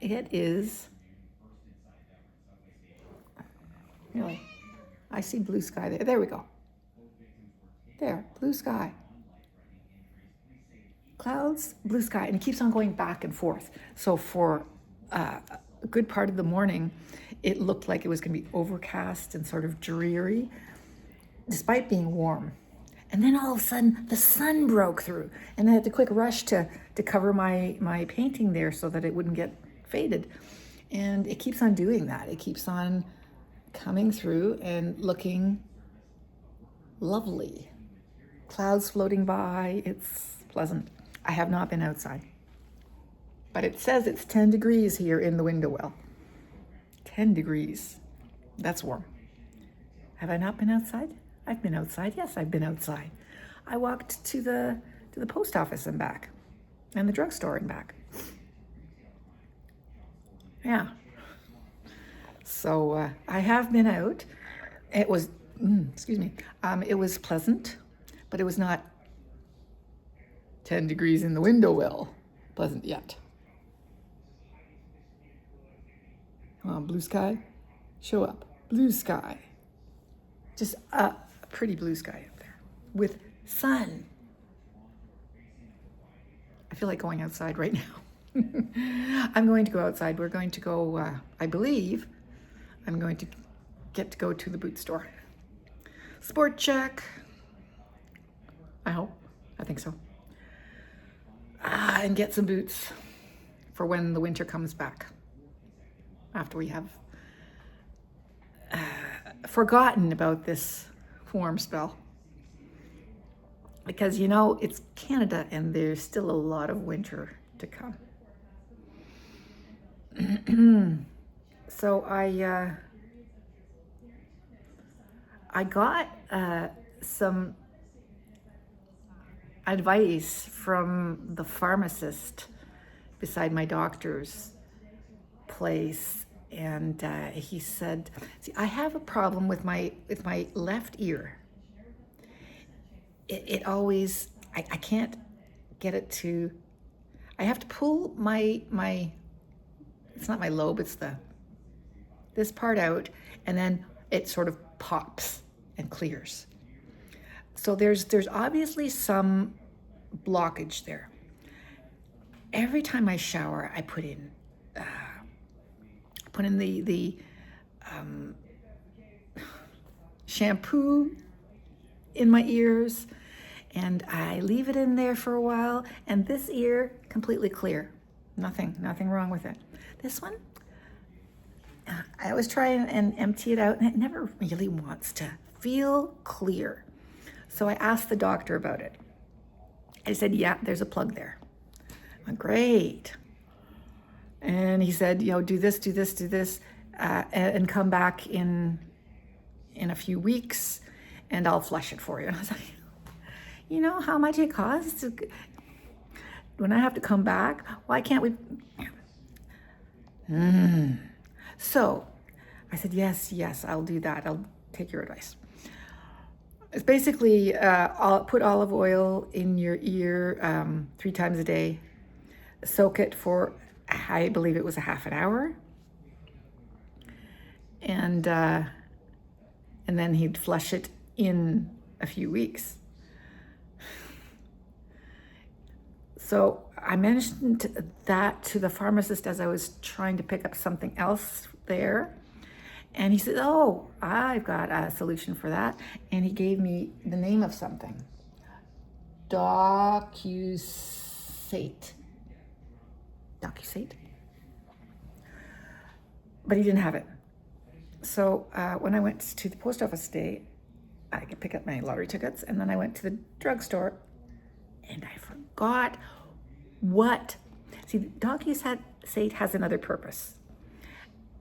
It is, really, I see blue sky there. There we go. There, blue sky. Clouds, blue sky, and it keeps on going back and forth. So for a good part of the morning, it looked like it was going to be overcast and sort of dreary, despite being warm. And then all of a sudden, the sun broke through, and I had to quick rush to cover my painting there so that it wouldn't get faded. And it keeps on doing that. It keeps on coming through and looking lovely. Clouds floating by, it's pleasant. I have not been outside, but it says it's 10 degrees here in the window well. 10 degrees, that's warm. Have I not been outside? I've been outside. Yes, I've been outside. I walked to the post office and back, and the drugstore and back. Yeah. So I have been out. It was, it was pleasant, but it was not 10 degrees in the window well pleasant yet. Blue sky, show up. Blue sky. Just a pretty blue sky up there with sun. I feel like going outside right now. I'm going to go outside. We're going to go, I believe, I'm going to get to go to the boot store. Sport check. I hope. I think so. And get some boots for when the winter comes back. After we have forgotten about this warm spell. Because, it's Canada and there's still a lot of winter to come. So I got some advice from the pharmacist beside my doctor's place, and he said, "See, I have a problem with my left ear. It always I can't get it to. I have to pull my it's not my lobe, it's this part out, and then it sort of pops and clears. So there's obviously some blockage there. Every time I shower, I put in the shampoo in my ears, and I leave it in there for a while, and this ear completely clear. Nothing wrong with it. This one, I always try and empty it out, and it never really wants to feel clear. So I asked the doctor about it. I said, yeah, there's a plug there. I went, great. And he said, do this, and come back in a few weeks, and I'll flush it for you. And I was like, you know how much it costs when I have to come back? Why can't we? So I said, yes, I'll do that. I'll take your advice. It's basically, I'll put olive oil in your ear 3 times a day. Soak it for, I believe it was a half an hour. And then he'd flush it in a few weeks. So I mentioned that to the pharmacist as I was trying to pick up something else there. And he said, oh, I've got a solution for that. And he gave me the name of something. Docusate. But he didn't have it. So when I went to the post office today, I could pick up my lottery tickets, and then I went to the drugstore, and I forgot what. See, Docusate has another purpose,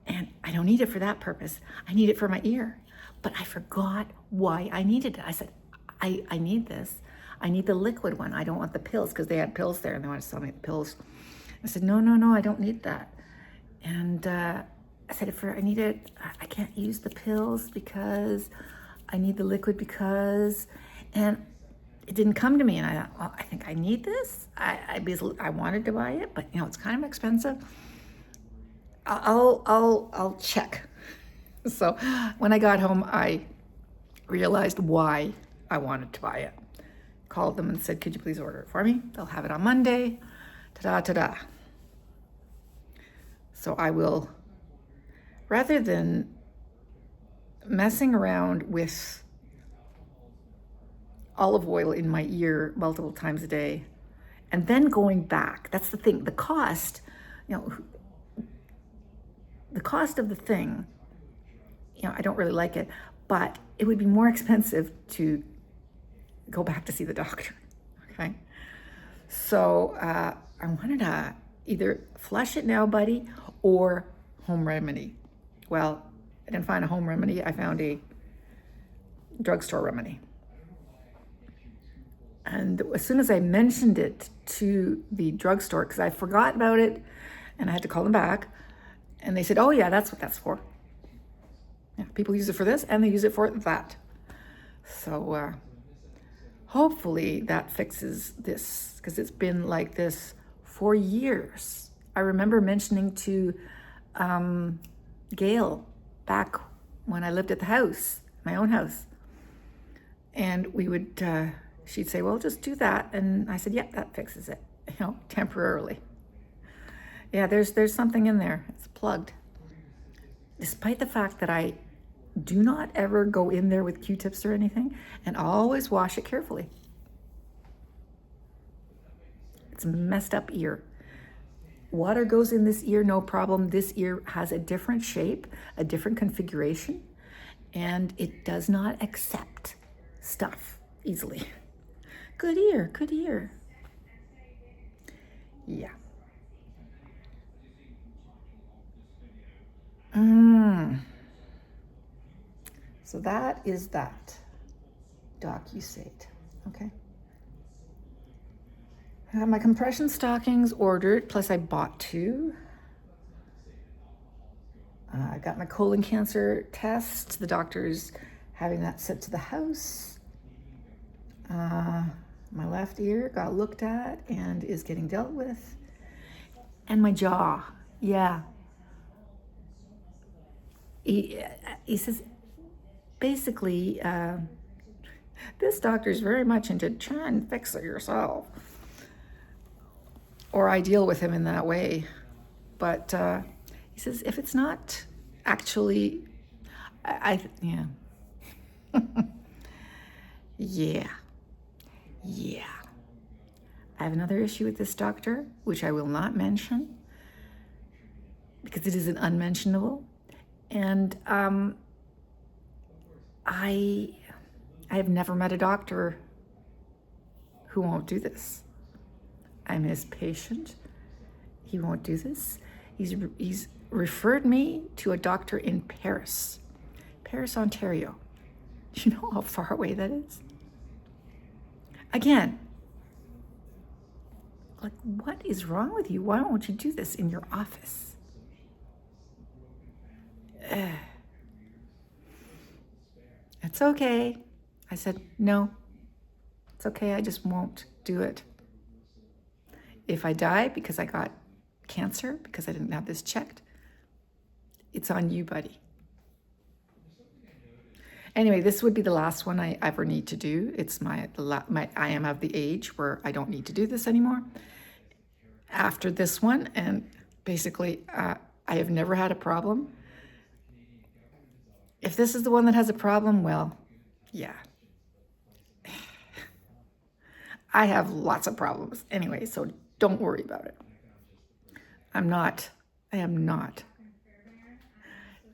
and I don't need it for that purpose. I need it for my ear, but I forgot why I needed it. I said, I need this. I need the liquid one. I don't want the pills, because they had pills there, and they wanted to sell me the pills. I said, no, I don't need that. And I said, I need it, I can't use the pills because I need the liquid and it didn't come to me. And I thought, well, I think I need this. I wanted to buy it, but it's kind of expensive. I'll check. So when I got home, I realized why I wanted to buy it. Called them and said, could you please order it for me? They'll have it on Monday. Ta-da, ta-da. So I will, rather than messing around with olive oil in my ear multiple times a day and then going back, that's the thing, the cost, the cost of the thing, I don't really like it, but it would be more expensive to go back to see the doctor, okay? So I wanted to either flush it now, buddy, or home remedy. Well, I didn't find a home remedy. I found a drugstore remedy. And as soon as I mentioned it to the drugstore, because I forgot about it and I had to call them back, and they said, oh yeah, that's what that's for. Yeah, people use it for this and they use it for that. So hopefully that fixes this, because it's been like this for years. I remember mentioning to Gail back when I lived at the house, my own house. And we would, she'd say, well, just do that. And I said, yeah, that fixes it, temporarily. Yeah, there's something in there. It's plugged. Despite the fact that I do not ever go in there with Q-tips or anything, and always wash it carefully. It's a messed up ear. Water goes in this ear, no problem. This ear has a different shape, a different configuration, and it does not accept stuff easily. Good ear, good ear. Yeah. So that is that. DocuSate. Okay. I have my compression stockings ordered, plus I bought 2. I got my colon cancer test. The doctor's having that sent to the house. My left ear got looked at and is getting dealt with. And my jaw, yeah. He says, basically, this doctor's very much into try and fix it yourself. Or I deal with him in that way. But he says, if it's not actually, yeah. Yeah. I have another issue with this doctor, which I will not mention because it is an unmentionable. And I have never met a doctor who won't do this. I'm his patient. He won't do this. He's referred me to a doctor in Paris, Ontario. Do you know how far away that is? Again, like, what is wrong with you? Why won't you do this in your office? It's okay. I said, no, it's okay. I just won't do it. If I die because I got cancer, because I didn't have this checked, it's on you, buddy. Anyway, this would be the last one I ever need to do. It's I am of the age where I don't need to do this anymore. After this one, and basically, I have never had a problem. If this is the one that has a problem, well, yeah. I have lots of problems anyway, so don't worry about it. I am not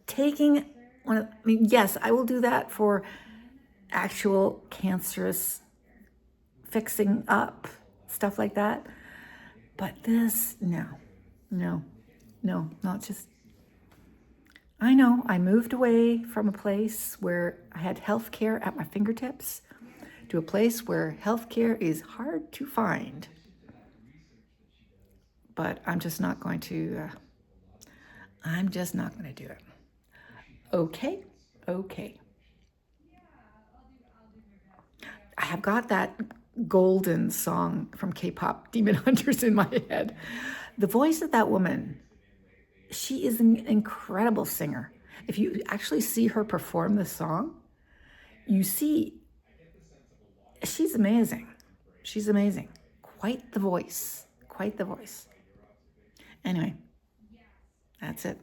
taking yes, I will do that for actual cancerous fixing up, stuff like that. But this, no, not just. I know I moved away from a place where I had health care at my fingertips to a place where health care is hard to find. But I'm just not going to do it. Okay. I have got that golden song from Kpop Demon Hunters in my head. The voice of that woman she is an incredible singer. If you actually see her perform this song, you see she's amazing. She's amazing. Quite the voice. Quite the voice. Anyway, that's it.